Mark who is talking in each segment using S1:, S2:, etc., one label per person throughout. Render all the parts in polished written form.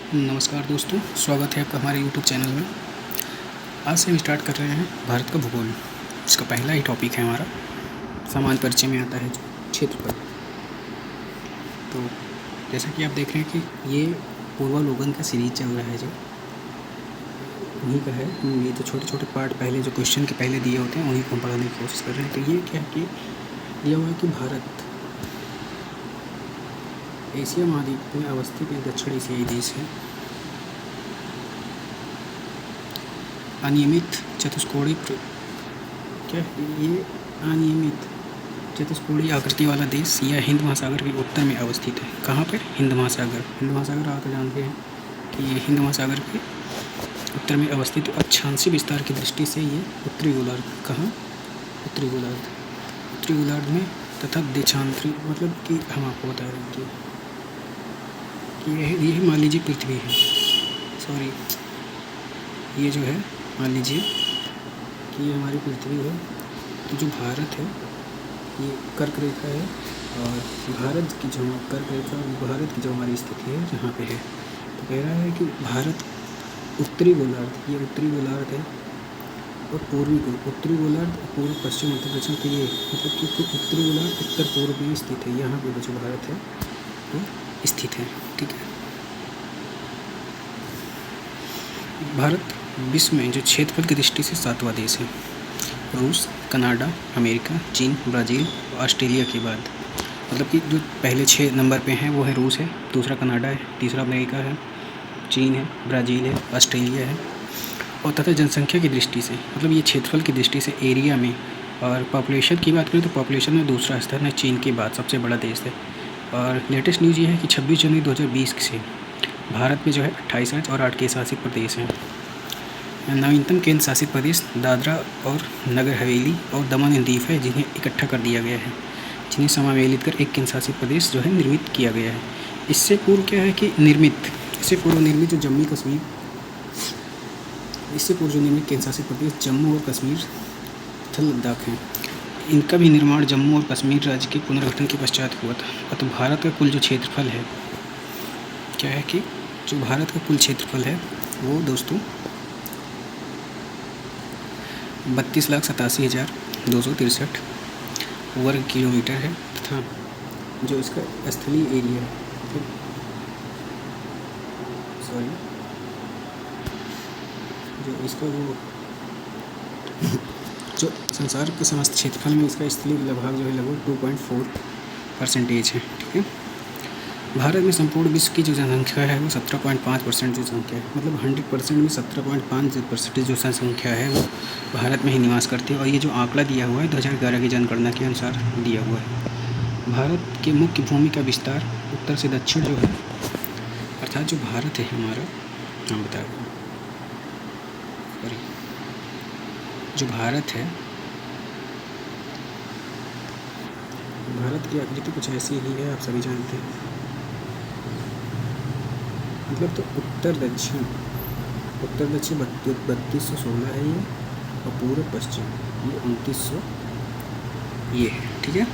S1: नमस्कार दोस्तों, स्वागत है आपका हमारे यूट्यूब चैनल में। आज से हम स्टार्ट कर रहे हैं भारत का भूगोल। इसका पहला ही टॉपिक है हमारा, सामान्य परिचय में आता है क्षेत्रफल। तो जैसा कि आप देख रहे हैं कि ये पूर्वावलोकन का सीरीज चल रहा है, जो उन्हीं का है। ये जो छोटे छोटे पार्ट पहले जो क्वेश्चन के पहले दिए होते हैं उन्हीं को हम पढ़ाने की कोशिश कर रहे हैं। तो ये क्या है कि दिया हुआ है कि भारत एशिया महाद्वीप में अवस्थित एक दक्षिण एशियाई देश है। अनियमित चतुष्कोणीय क्या ये अनियमित चतुष्कोणीय आकृति वाला देश यह हिंद महासागर के उत्तर में अवस्थित है। कहाँ पर? हिंद महासागर आप जानते हैं कि ये हिंद महासागर के उत्तर में अवस्थित। अक्षांशीय विस्तार की दृष्टि से ये उत्तरी गोलार्ध, कहाँ? उत्तरी गोलार्ध में तथा देशांतरी, मतलब कि हम आपको बता रहे हैं कि ये मान लीजिए पृथ्वी है, सॉरी ये जो है मान लीजिए कि ये हमारी पृथ्वी है। तो जो भारत है ये कर्क रेखा है, और भारत की जो कर्क रेखा, भारत की जो हमारी स्थिति है यहाँ पे है। तो कह रहा है कि भारत उत्तरी गोलार्ध, ये उत्तरी गोलार्ध है, और उत्तरी गोलार्ध पूर्व पश्चिम उत्तर दक्षिण के लिए, मतलब कि उत्तरी गोलार्ध उत्तर पूर्व में स्थित है। यहाँ पे जो भारत है वो स्थित है। ठीक है। भारत विश्व में जो क्षेत्रफल की दृष्टि से 7वां देश है। रूस, कनाडा, अमेरिका, चीन, ब्राज़ील, ऑस्ट्रेलिया के बाद, मतलब कि जो पहले 6 नंबर पे हैं वो है रूस है, दूसरा कनाडा है, तीसरा अमेरिका है, चीन है, ब्राज़ील है, ऑस्ट्रेलिया है। और तथा जनसंख्या की दृष्टि से, मतलब ये क्षेत्रफल की दृष्टि से एरिया में, और पॉपुलेशन की बात करें तो पॉपुलेशन में दूसरा स्थान है, चीन के बाद सबसे बड़ा देश है। और लेटेस्ट न्यूज़ ये है कि 26 जनवरी 2020 से भारत में जो है 28 राज्य और 8 केंद्र शासित प्रदेश हैं। नवीनतम केंद्र शासित प्रदेश दादरा और नगर हवेली और दमन एंड दीव है, जिन्हें इकट्ठा कर दिया गया है, जिन्हें समावेलित कर एक केंद्र शासित प्रदेश जो है निर्मित किया गया है। इससे पूर्व क्या है कि इससे पूर्व निर्मित जो जम्मू कश्मीर, इससे पूर्व जो निर्मित केंद्र शासित प्रदेश जम्मू और कश्मीर तथा लद्दाख हैं, इनका भी निर्माण जम्मू और कश्मीर राज्य के पुनर्गठन के पश्चात हुआ था। तो भारत का कुल जो क्षेत्रफल है, क्या है कि जो भारत का कुल क्षेत्रफल है वो दोस्तों 32,87,263 वर्ग किलोमीटर है, तथा जो इसका स्थलीय एरिया है, सॉरी जो इसका जो संसार के समस्त क्षेत्रफल में इसका स्थलीय भाग जो है लगभग 2.4% है। ठीक है। भारत में संपूर्ण विश्व की जो जनसंख्या है वो 17.5% जो संख्या है, मतलब 100% में 17.5% जो जनसंख्या है वो भारत में ही निवास करती है। और ये जो आंकड़ा दिया हुआ है 2011 की जनगणना के अनुसार दिया हुआ है। भारत के मुख्य भूमि का विस्तार उत्तर से दक्षिण जो है, अर्थात जो भारत है हमारा, हम बता रहे हैं, जो भारत है, भारत की आकृति कुछ ऐसी ही है, आप सभी जानते हैं। मतलब तो उत्तर दक्षिण 3216 है ये, और पूर्व पश्चिम ये 2900 ये है। ठीक है।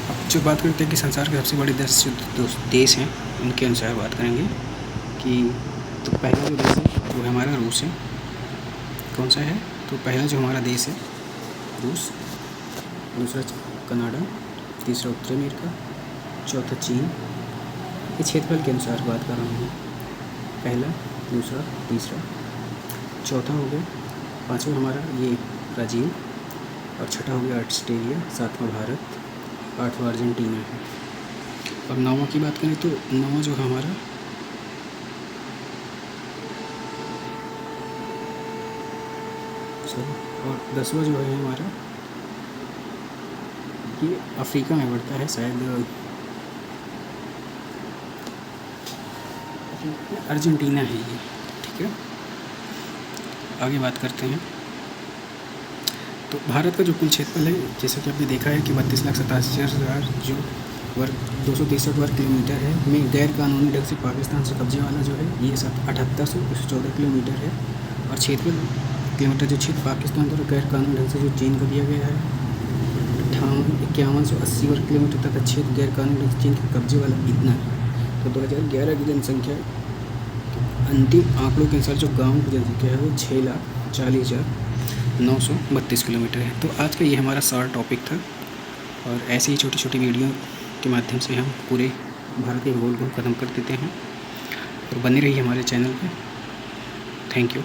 S1: अब जो बात करते हैं कि संसार के सबसे बड़े 10 देश हैं, उनके अनुसार बात करेंगे कि तो पहला जो देश है वो हमारा रूस है। कौन सा है? तो पहला जो हमारा देश है रूस, दूसरा कनाडा, तीसरा उत्तरी अमेरिका, चौथा चीन। ये क्षेत्रफल के अनुसार बात कर रहा हूँ। पहला, दूसरा, तीसरा, चौथा हो गया, पाँचवा हमारा ये ब्राज़ील, और छठा हो गया ऑस्ट्रेलिया, सातवां भारत, आठवां अर्जेंटीना है। और नौवां की बात करें तो नौवां जो हमारा और 10वां जो है हमारा ये अफ्रीका में पड़ता है, शायद अर्जेंटीना है ये। ठीक है। आगे बात करते हैं। तो भारत का जो कुल क्षेत्रफल है, जैसा कि आपने देखा है कि 32,87,000 जो वर्ग 263 वर्ग किलोमीटर है, में गैर कानूनी ढंग से पाकिस्तान से कब्जे वाला जो है ये 7814 किलोमीटर है। और क्षेत्रफल किलोमीटर जो क्षेत्र पाकिस्तान द्वारा गैर कानूनी ढंग से जो चीन को दिया गया है 5180 वर्ग किलोमीटर तक क्षेत्र गैर कानूनी ढंग से चीन के कब्जे वाला इतना है। तो 2011 की जनसंख्या अंतिम आंकड़ों के अनुसार जो गाँव की जनसंख्या है वो 6,40,932 किलोमीटर है। तो आज का ये हमारा शॉर्ट टॉपिक था और ऐसे ही छोटी छोटी वीडियो के माध्यम से हम पूरे भारतीय भूगोल को ख़त्म कर देते हैं। और बने रहिए हमारे चैनल पे। Thank you.